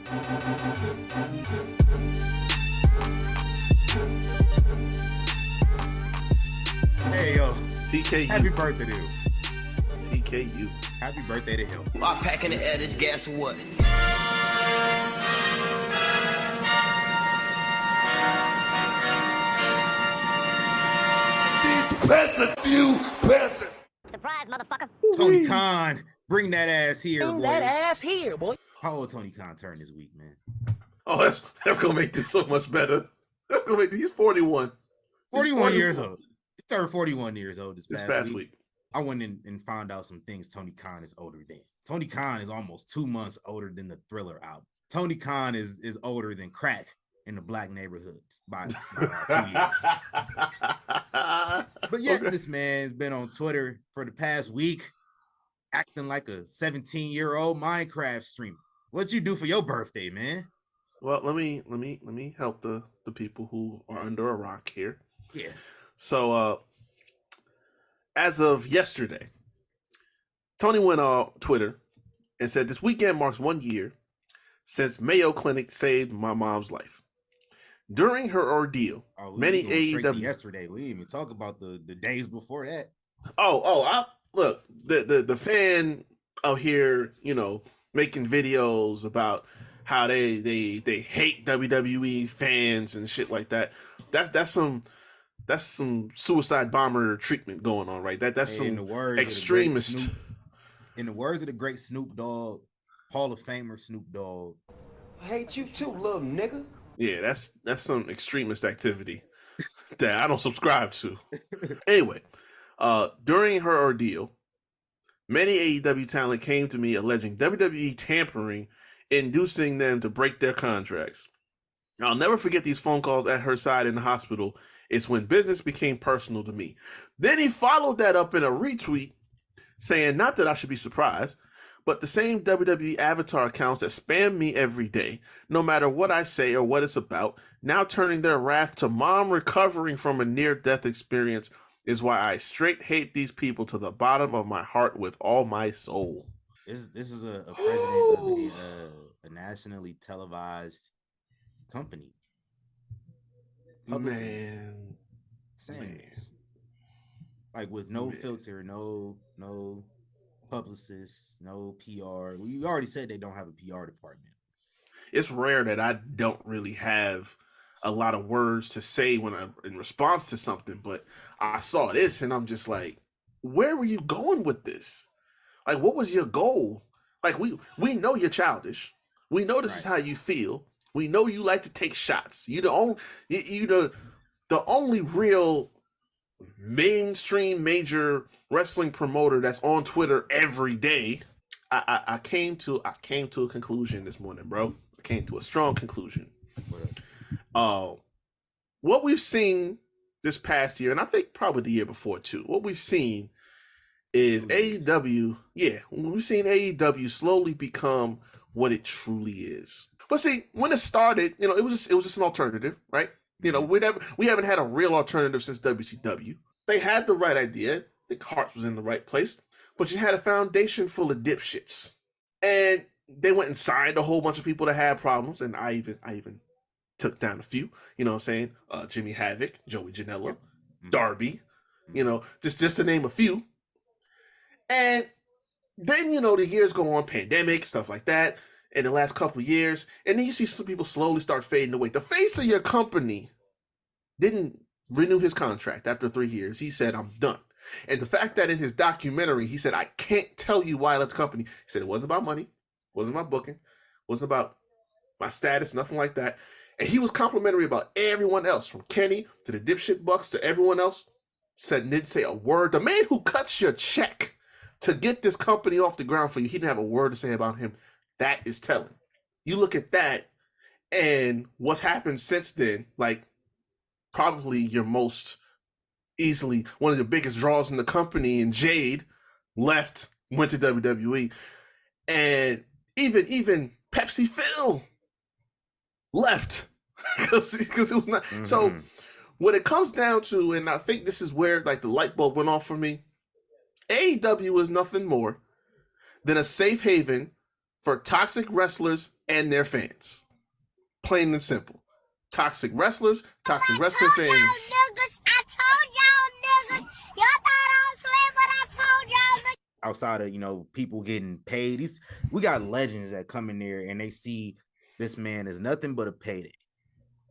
Hey, yo. TKU. Happy birthday to you. TKU. Happy birthday to him. I'm packing the air, this gas or what? These peasants, you peasants. Surprise, motherfucker. Tony Khan, bring that ass here, Bring boy. that ass here, boy. How old Tony Khan turned this week, man? Oh, that's gonna make this so much better. That's gonna make he's 41. 41 years old. He turned 41 years old this past week. week. I went in and found out some things Tony Khan is older than. Tony Khan is almost 2 months older than the Thriller album. Tony Khan is older than crack in the black neighborhoods by 2 years. But yet this man's been on Twitter for the past week acting like a 17-year-old Minecraft streamer. What'd you do for your birthday, man? Well, let me help the people who are under a rock here. Yeah. So as of yesterday, Tony went on Twitter and said this weekend marks 1 year since Mayo Clinic saved my mom's life. During her ordeal, many AEW yesterday. We didn't even talk about the days before that. Look, the fan out here, making videos about how they hate WWE fans and shit like that. That's some suicide bomber treatment going on, right? That's some extremist. In the words of the great Snoop Dogg, Hall of Famer Snoop Dogg, I hate you too, little nigga. Yeah, that's some extremist activity that I don't subscribe to. Anyway, during her ordeal, many AEW talent came to me alleging WWE tampering, inducing them to break their contracts. I'll never forget these phone calls at her side in the hospital. It's when business became personal to me. Then he followed that up in a retweet saying, not that I should be surprised, but the same WWE avatar accounts that spam me every day, no matter what I say or what it's about, now turning their wrath to mom recovering from a near-death experience is why I straight hate these people to the bottom of my heart with all my soul. This is a president of a nationally televised company. Man. Like with no filter, no publicists, no PR. We already said they don't have a PR department. It's rare that I don't really have a lot of words to say when I'm in response to something, but I saw this and I'm just like, where were you going with this? Like, what was your goal? Like, we know you're childish. We know this is how you feel. We know you like to take shots. You the only real mainstream major wrestling promoter that's on Twitter every day. I came to a conclusion this morning, bro. I came to a strong conclusion. What we've seen this past year, and I think probably the year before too, what we've seen is AEW, we've seen AEW slowly become what it truly is. But see, when it started, it was just an alternative, right? We haven't had a real alternative since WCW. They had the right idea. I think Hearts was in the right place, but you had a foundation full of dipshits, and they went and signed a whole bunch of people that had problems, and I even took down a few. You know what I'm saying? Jimmy Havoc, Joey Janela, Darby, just to name a few. And then the years go on, pandemic, stuff like that. In the last couple of years, and then you see some people slowly start fading away. The face of your company didn't renew his contract after 3 years. He said, I'm done. And the fact that in his documentary, he said, I can't tell you why I left the company. He said it wasn't about money, wasn't about booking, wasn't about my status, nothing like that. And he was complimentary about everyone else, from Kenny to the dipshit Bucks to everyone else. Didn't say a word. The man who cuts your check to get this company off the ground for you, he didn't have a word to say about him. That is telling. You look at that and what's happened since then, like probably your most easily one of the biggest draws in the company, and Jade went to WWE, and even Pepsi Phil left because it was not. Mm-hmm. So what it comes down to, and I think this is where like the light bulb went off for me, AEW is nothing more than a safe haven for toxic wrestlers and their fans. Plain and simple. Toxic wrestlers, toxic wrestling fans. I told y'all niggas. Y'all thought I was playing, but I told y'all niggas. Outside of, people getting paid, we got legends that come in there and they see this man as nothing but a payday.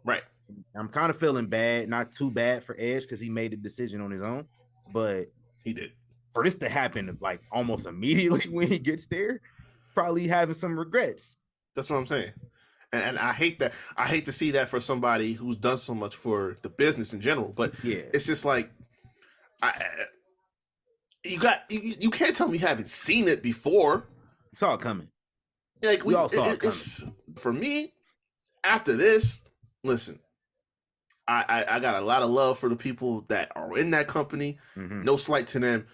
Right. I'm kind of feeling bad, not too bad for Edge because he made the decision on his own, but he did. For this to happen like almost immediately when he gets there, probably having some regrets. That's what I'm saying. And I hate that. I hate to see that for somebody who's done so much for the business in general. But yeah, it's just like, you can't tell me you haven't seen it before. Saw it coming. Like we all saw it coming. For me, after this, listen, I got a lot of love for the people that are in that company. Mm-hmm. No slight to them,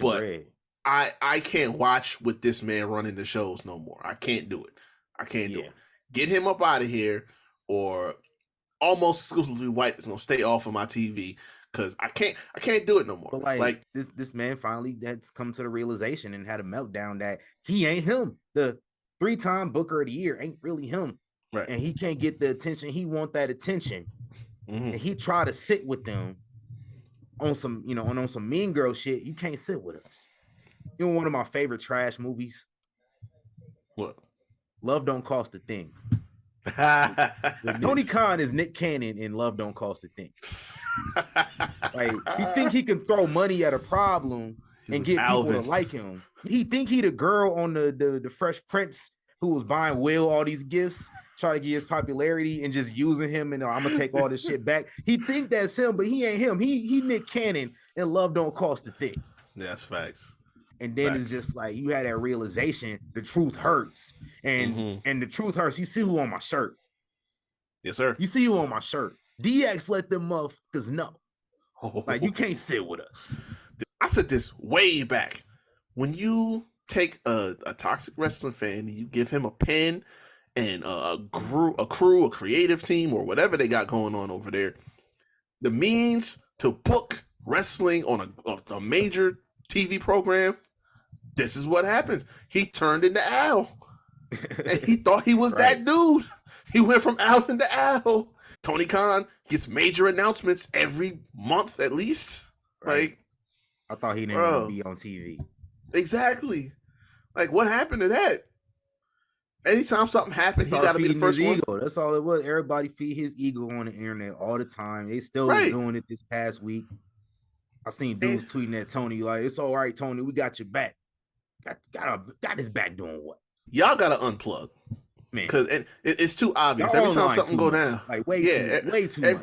but bread. I can't watch with this man running the shows no more. I can't do it. I can't do it. Get him up out of here, or Almost Exclusively White is gonna stay off of my TV because I can't do it no more. But like this man finally has come to the realization and had a meltdown that he ain't him. The 3-time Booker of the Year ain't really him, right? And he can't get the attention he want that attention. Mm-hmm. And he tried to sit with them on some on some Mean Girl shit. You can't sit with us. One of my favorite trash movies. What? Love Don't Cost a Thing. Tony Khan is Nick Cannon in Love Don't Cost a Thing. Like he think he can throw money at a problem and get people to like him. He think he the girl on the Fresh Prince who was buying Will all these gifts, trying to get his popularity and just using him and I'm gonna take all this shit back. He think that's him, but he ain't him. He Nick Cannon and Love Don't Cost a Thing. Yeah, that's facts. And then it's just like you had that realization, the truth hurts. And the truth hurts. You see who on my shirt. Yes, sir. You see who on my shirt. DX let them motherfuckers know. Like you can't sit with us. I said this way back. When you take a toxic wrestling fan and you give him a pen and a crew, a creative team, or whatever they got going on over there, the means to book wrestling on a major TV program, this is what happens. He turned into Al. And he thought he was that dude. He went from Alvin to Al. Tony Khan gets major announcements every month at least. Right. Like, I thought he didn't want to be on TV. Exactly. Like, what happened to that? Anytime something happens, he got to be the first one. Ego. That's all it was. Everybody feed his ego on the internet all the time. They still doing it this past week. I seen dudes tweeting at Tony like, "It's all right, Tony. We got your back. Got his back doing what? Y'all got to unplug, man, because it's too obvious. Every time something go down, like way too much.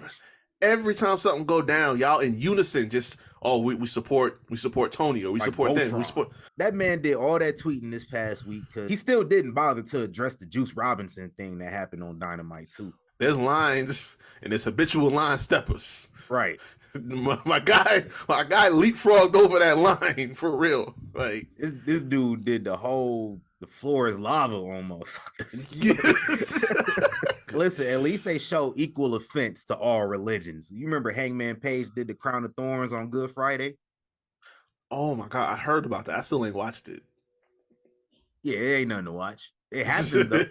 Every time something go down, y'all in unison just we support Tony, or we like support them. We support that man. Did all that tweeting this past week because he still didn't bother to address the Juice Robinson thing that happened on Dynamite too. There's lines and there's habitual line steppers. Right. My guy leapfrogged over that line for real. Like this dude did the floor is lava on motherfuckers. Yes. Listen, at least they show equal offense to all religions. You remember Hangman Page did the Crown of Thorns on Good Friday? Oh my God, I heard about that. I still ain't watched it. Yeah, it ain't nothing to watch. It happened though.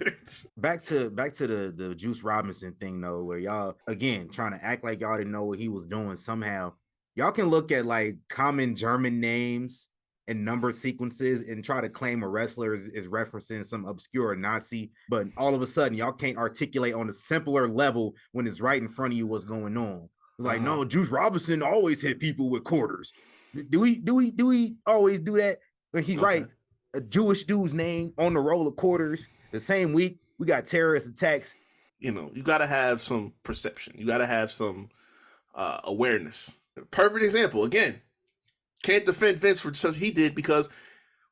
Back to the Juice Robinson thing though, where y'all again trying to act like y'all didn't know what he was doing somehow. Y'all can look at like common German names and number sequences and try to claim a wrestler is referencing some obscure Nazi, but all of a sudden y'all can't articulate on a simpler level when it's right in front of you what's going on. Like, no, Juice Robinson always hit people with quarters. Do we always do that? When he write a Jewish dude's name on the roll of quarters the same week we got terrorist attacks. You know, you got to have some perception. You got to have some awareness. Perfect example. Again, can't defend Vince for stuff he did because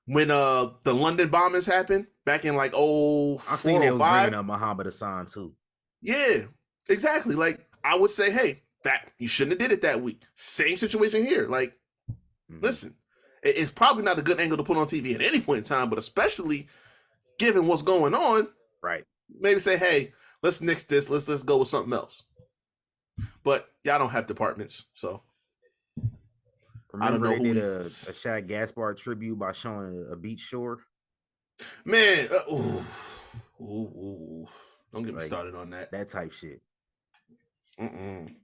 when the London bombings happened back in like 04, I seen they was bringing up Muhammad Hassan too. Yeah, exactly. Like I would say, hey, that you shouldn't have did it that week. Same situation here. Like, listen, it's probably not a good angle to put on TV at any point in time, but especially given what's going on, right? Maybe say, hey, let's nix this. Let's go with something else. But y'all don't have departments, so remember I don't know they did a Shaq Gaspard tribute by showing a beach shore. Man, ooh. Don't get me Like, started on that. That type shit. Mm-mm.